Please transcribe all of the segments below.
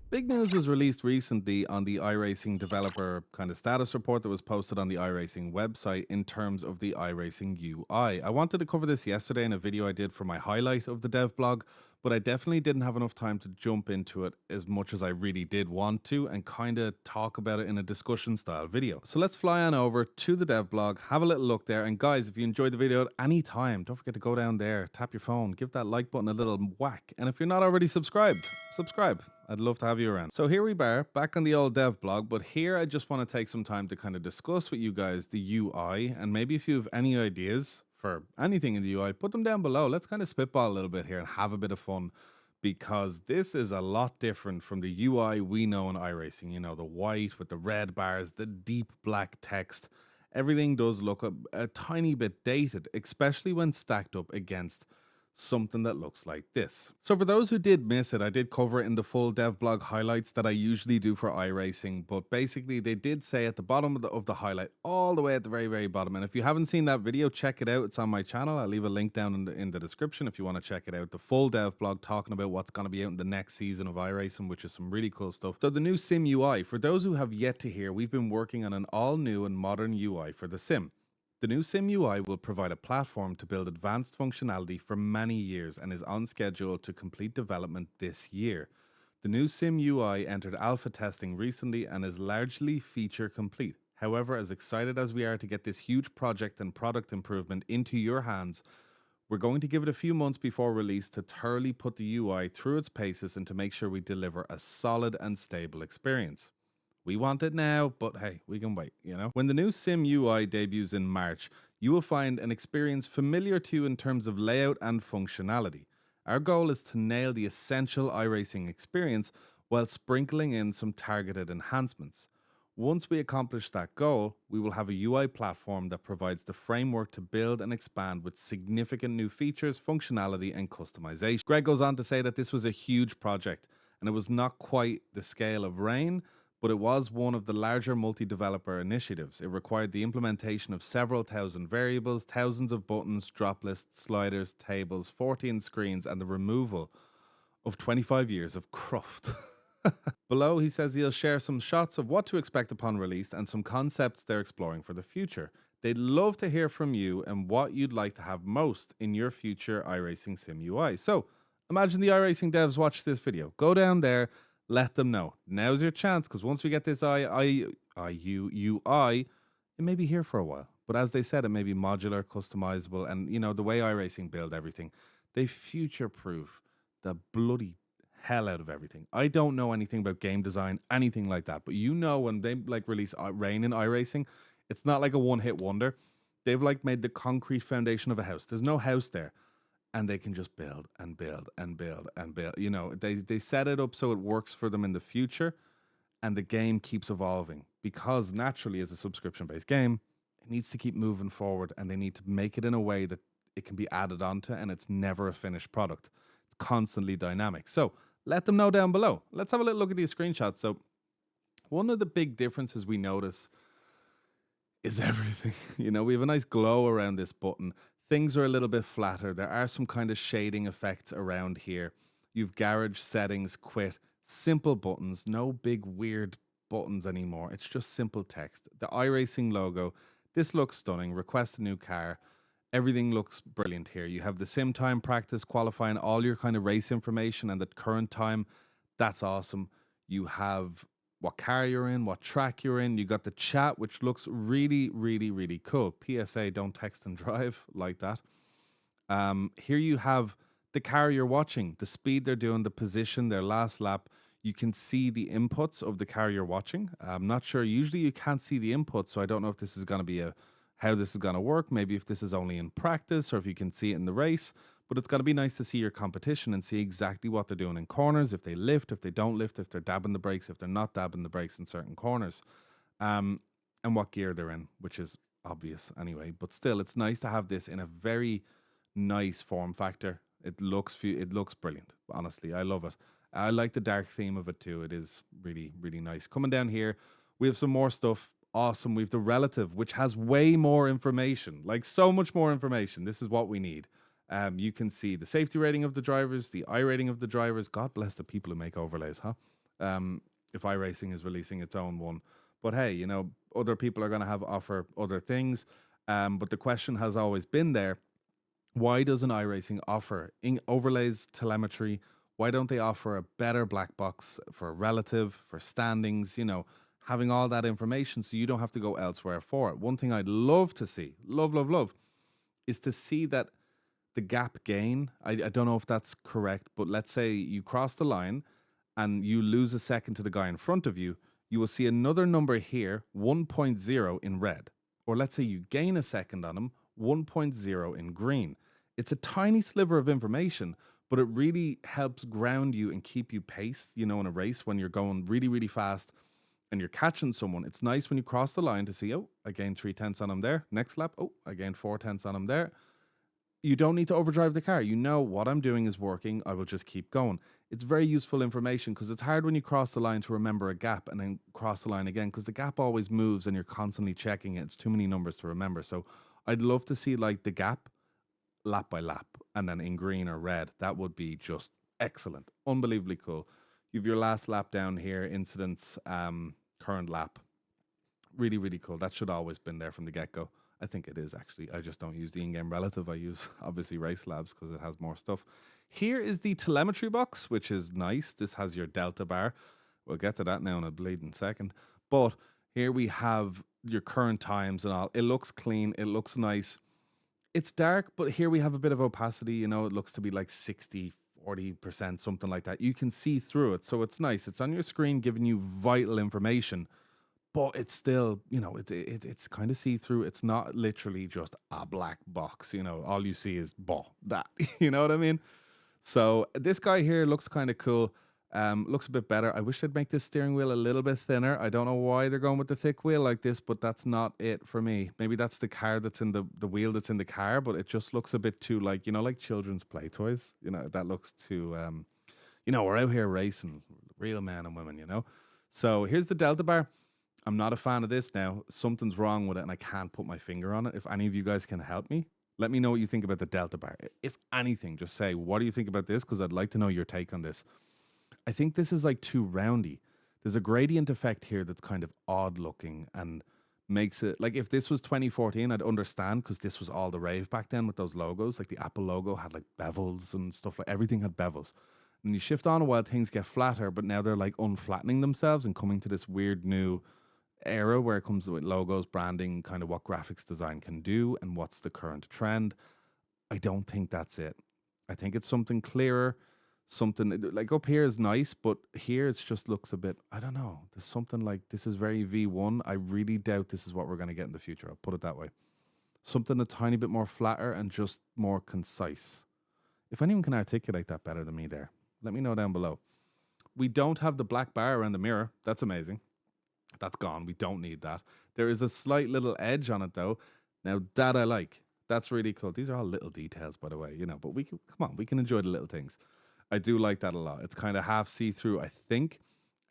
Big news was released recently on the iRacing developer kind of status report that was posted on the iRacing website in terms of the iRacing UI. I wanted to cover this yesterday in a video I did for my highlight of the dev blog, but I definitely didn't have enough time to jump into it as much as I really did want to and kind of talk about it in a discussion style video. So let's fly on over to the dev blog, have a little look there. And guys, if you enjoyed the video at any time, don't forget to go down there, tap your phone, give that like button a little whack. And if you're not already subscribed, subscribe. I'd love to have you around. So here we are, back on the old dev blog, but here I just want to take some time to kind of discuss with you guys the UI, and maybe if you have any ideas for anything in the UI, put them down below. Let's kind of spitball a little bit here and have a bit of fun, because this is a lot different from the UI we know in iRacing. You know, the white with the red bars, the deep black text. Everything does look a tiny bit dated, especially when stacked up against something that looks like this. So for those who did miss it, I did cover it in the full dev blog highlights that I usually do for iRacing, but basically they did say at the bottom of the highlight, all the way at the very, very bottom, and if you haven't seen that video, check it out. It's on my channel. I'll leave a link down in the description if you want to check it out. The full dev blog talking about what's going to be out in the next season of iRacing, which is some really cool stuff. So the new Sim UI, for those who have yet to hear, we've been working on an all new and modern UI for the Sim. The new Sim UI will provide a platform to build advanced functionality for many years and is on schedule to complete development this year. The new Sim UI entered alpha testing recently and is largely feature complete. However, as excited as we are to get this huge project and product improvement into your hands, we're going to give it a few months before release to thoroughly put the UI through its paces and to make sure we deliver a solid and stable experience. We want it now, but hey, we can wait, you know? When the new Sim UI debuts in March, you will find an experience familiar to you in terms of layout and functionality. Our goal is to nail the essential iRacing experience while sprinkling in some targeted enhancements. Once we accomplish that goal, we will have a UI platform that provides the framework to build and expand with significant new features, functionality, and customization. Greg goes on to say that this was a huge project, and it was not quite the scale of Rain, but it was one of the larger multi-developer initiatives. It required the implementation of several thousand variables, thousands of buttons, drop lists, sliders, tables, 14 screens, and the removal of 25 years of cruft. Below, he says he'll share some shots of what to expect upon release and some concepts they're exploring for the future. They'd love to hear from you and what you'd like to have most in your future iRacing Sim UI. So, imagine the iRacing devs watch this video. Go down there, let them know. Now's your chance, because once we get this UI, it may be here for a while. But as they said, it may be modular, customizable, and you know, the way iRacing build everything, they future-proof the bloody hell out of everything. I don't know anything about game design, anything like that, but you know, when they like release Rain in iRacing, it's not like a one-hit wonder. They've like made the concrete foundation of a house. There's no house there, and they can just build and build and build and build. You know, they set it up so it works for them in the future, and the game keeps evolving, because naturally, as a subscription-based game, it needs to keep moving forward, and they need to make it in a way that it can be added onto, and it's never a finished product. It's constantly dynamic. So let them know down below. Let's have a little look at these screenshots. So one of the big differences we notice is everything. You know, we have a nice glow around this button. Things are a little bit flatter. There are some kind of shading effects around here. You've garage settings, quit, simple buttons, no big weird buttons anymore. It's just simple text. The iRacing logo, this looks stunning. Request a new car. Everything looks brilliant here. You have the sim time practice qualifying all your kind of race information and the current time. That's awesome. You have what car you're in, what track you're in. You got the chat, which looks really, really, really cool. PSA, don't text and drive like that. Here you have the car you're watching, the speed they're doing, the position, their last lap. You can see the inputs of the car you're watching. I'm not sure. Usually you can't see the inputs, so I don't know if this is going to be how this is going to work. Maybe if this is only in practice or if you can see it in the race. But it's going to be nice to see your competition and see exactly what they're doing in corners, if they lift, if they don't lift, if they're dabbing the brakes, if they're not dabbing the brakes in certain corners, and what gear they're in, which is obvious anyway. But still, it's nice to have this in a very nice form factor. It looks brilliant. Honestly, I love it. I like the dark theme of it too. It is really, really nice. Coming down here, we have some more stuff. Awesome. We have the relative, which has way more information, like so much more information. This is what we need. You can see the safety rating of the drivers, the I rating of the drivers. God bless the people who make overlays, huh? if iRacing is releasing its own one. But hey, you know, other people are going to have offer other things. But the question has always been there, why doesn't iRacing offer overlays, telemetry? Why don't they offer a better black box for relative, for standings, you know, having all that information so you don't have to go elsewhere for it? One thing I'd love to see, love, is to see that the gap gain. I don't know if that's correct, but let's say you cross the line and you lose a second to the guy in front of you, you will see another number here, 1.0 in red. Or let's say you gain a second on him, 1.0 in green. It's a tiny sliver of information, but it really helps ground you and keep you paced, you know, in a race when you're going really, really fast and you're catching someone. It's nice when you cross the line to see, oh, I gained 3/10 on him there. Next lap, oh, I gained 4/10 on him there. You don't need to overdrive the car. You know what I'm doing is working. I will just keep going. It's very useful information because it's hard when you cross the line to remember a gap and then cross the line again because the gap always moves and you're constantly checking it. It's too many numbers to remember. So I'd love to see like the gap lap by lap and then in green or red. That would be just excellent. Unbelievably cool. You have your last lap down here, incidents, current lap. Really, really cool. That should always been there from the get-go. I think it is actually. I just don't use the in-game relative. I use obviously Race Labs because it has more stuff. Here is the telemetry box, which is nice. This has your delta bar. We'll get to that now in a bleeding second. But here we have your current times and all. It looks clean. It looks nice. It's dark, but here we have a bit of opacity. You know, it looks to be like 60, 40%, something like that. You can see through it. So it's nice. It's on your screen giving you vital information. But it's still, you know, it's kind of see-through. It's not literally just a black box, you know. All you see is that. You know what I mean? So this guy here looks kind of cool. Looks a bit better. I wish they'd make this steering wheel a little bit thinner. I don't know why they're going with the thick wheel like this, but that's not it for me. Maybe that's the car that's in the wheel that's in the car, but it just looks a bit too like, you know, like children's play toys. You know, that looks too, you know, we're out here racing, real men and women, you know. So here's the delta bar. I'm not a fan of this now. Something's wrong with it and I can't put my finger on it. If any of you guys can help me, let me know what you think about the delta bar. If anything, just say, what do you think about this? Because I'd like to know your take on this. I think this is like too roundy. There's a gradient effect here that's kind of odd looking and makes it, like if this was 2014, I'd understand because this was all the rave back then with those logos. Like the Apple logo had like bevels and stuff, like everything had bevels. And you shift on a while, things get flatter, but now they're like unflattening themselves and coming to this weird new era where it comes with logos, branding, kind of what graphics design can do and what's the current trend. I don't think that's it. I think it's something clearer, something like up here is nice, but here it just looks a bit, I don't know. There's something like this is very V1. I really doubt this is what we're going to get in the future. I'll put it that way. Something a tiny bit more flatter and just more concise. If anyone can articulate that better than me there, let me know down below. We don't have the black bar around the mirror. That's amazing. That's gone. We don't need that. There is a slight little edge on it though. Now that I like. That's really cool. These are all little details, by the way, you know, but we can, come on, we can enjoy the little things. I do like that a lot. It's kind of half see-through, I think,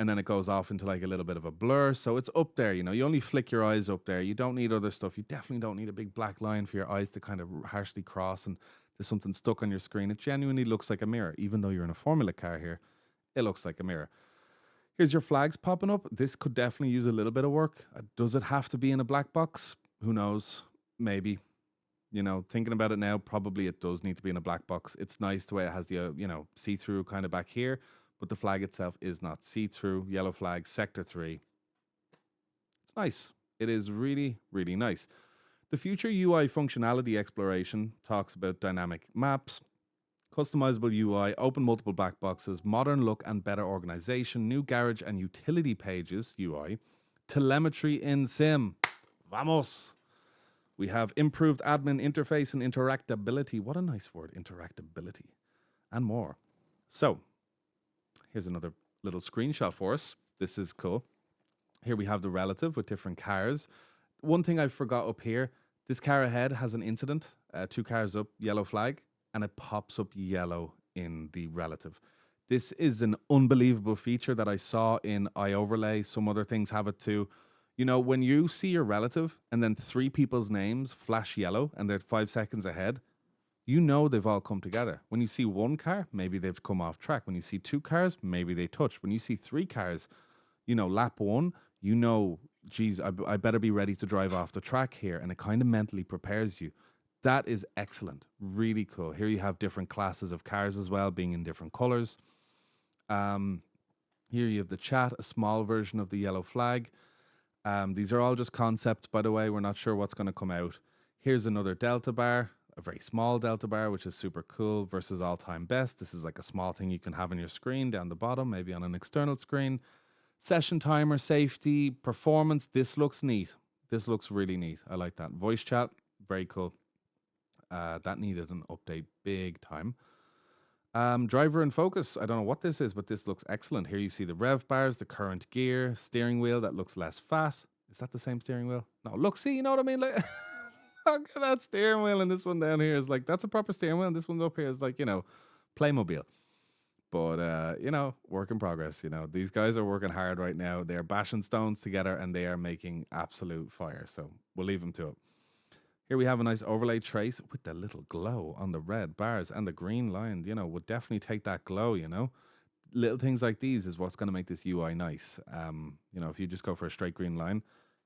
and then it goes off into like a little bit of a blur. So it's up there, you know, you only flick your eyes up there. You don't need other stuff. You definitely don't need a big black line for your eyes to kind of harshly cross and there's something stuck on your screen. It genuinely looks like a mirror. Even though you're in a Formula car here, it looks like a mirror. Here's your flags popping up. This could definitely use a little bit of work. Does it have to be in a black box? Who knows? Maybe. You know, thinking about it now, probably it does need to be in a black box. It's nice the way it has the, you know, see-through kind of back here, but the flag itself is not see-through. Yellow flag, sector 3. It's nice. It is really, really nice. The future UI functionality exploration talks about dynamic maps, customizable UI, open multiple black boxes, modern look and better organization, new garage and utility pages UI, telemetry in sim. Vamos! We have improved admin interface and interactability. What a nice word, interactability. And more. So, here's another little screenshot for us. This is cool. Here we have the relative with different cars. One thing I forgot up here, this car ahead has an incident. 2 cars up, yellow flag, and it pops up yellow in the relative. This is an unbelievable feature that I saw in iOverlay. Some other things have it too. You know, when you see your relative and then 3 people's names flash yellow and they're 5 seconds ahead, you know they've all come together. When you see one car, maybe they've come off track. When you see two cars, maybe they touch. When you see three cars, lap one, geez, I better be ready to drive off the track here. And it kind of mentally prepares you. That is excellent. Really cool. Here you have different classes of cars as well, being in different colors. Here you have the chat, a small version of the yellow flag. These are all just concepts, by the way. We're not sure what's going to come out. Here's another Delta bar, a very small Delta bar, which is super cool, versus all-time best. This is like a small thing you can have on your screen down the bottom, maybe on an external screen. Session timer, safety, performance. This looks neat. This looks really neat. I like that. Voice chat, very cool. That needed an update big time. Driver in focus. I don't know what this is, but this looks excellent. Here you see the rev bars, the current gear, steering wheel that looks less fat. Is that the same steering wheel? No, look, see, you know what I mean? Like, look at that steering wheel, and this one down here is like, that's a proper steering wheel, and this one's up here is like, Playmobil. But, work in progress. These guys are working hard right now. They're bashing stones together, and they are making absolute fire. So we'll leave them to it. Here we have a nice overlay trace with the little glow on the red bars and the green line, would definitely take that glow, Little things like these is what's going to make this UI nice. If you just go for a straight green line,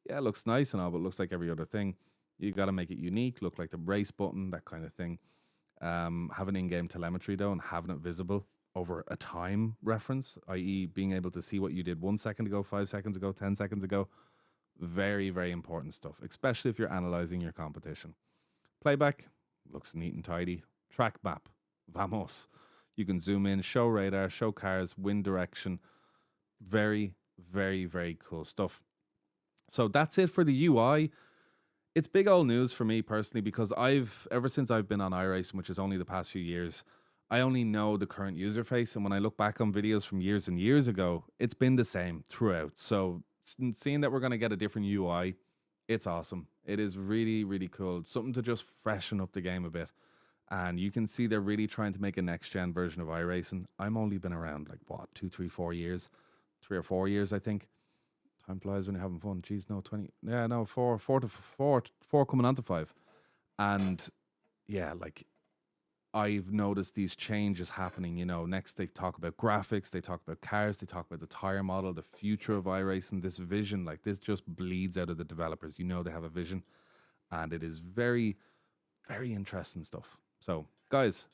yeah, it looks nice and all, but it looks like every other thing. You got to make it unique, look like the race button, that kind of thing. Having in-game telemetry, though, and having it visible over a time reference, i.e. being able to see what you did 1 second ago, 5 seconds ago, 10 seconds ago. Very, very important stuff, especially if you're analyzing your competition. Playback looks neat and tidy. Track map, vamos. You can zoom in, show radar, show cars, wind direction. Very, very, very cool stuff. So that's it for the UI. It's big old news for me personally, because ever since I've been on iRacing, which is only the past few years, I only know the current user face. And when I look back on videos from years and years ago, it's been the same throughout. So seeing that we're going to get a different UI, it's awesome. It is really, really cool. Something to just freshen up the game a bit. And you can see they're really trying to make a next-gen version of iRacing. I'm only been around, 2, 3, 4 years? 3 or 4 years, I think. Time flies when you're having fun. Jeez, no, 20. Yeah, no, 4 coming on to 5. And yeah, I've noticed these changes happening. Next they talk about graphics, they talk about cars, they talk about the tire model, the future of iRacing, this vision. This just bleeds out of the developers. They have a vision, and it is very, very interesting stuff. So, guys,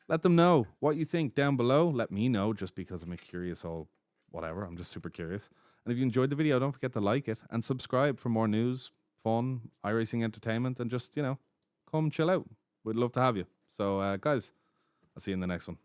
let them know what you think down below. Let me know, just because I'm a curious old whatever. I'm just super curious. And if you enjoyed the video, don't forget to like it and subscribe for more news, fun, iRacing entertainment, and just, come chill out. We'd love to have you. So, guys, I'll see you in the next one.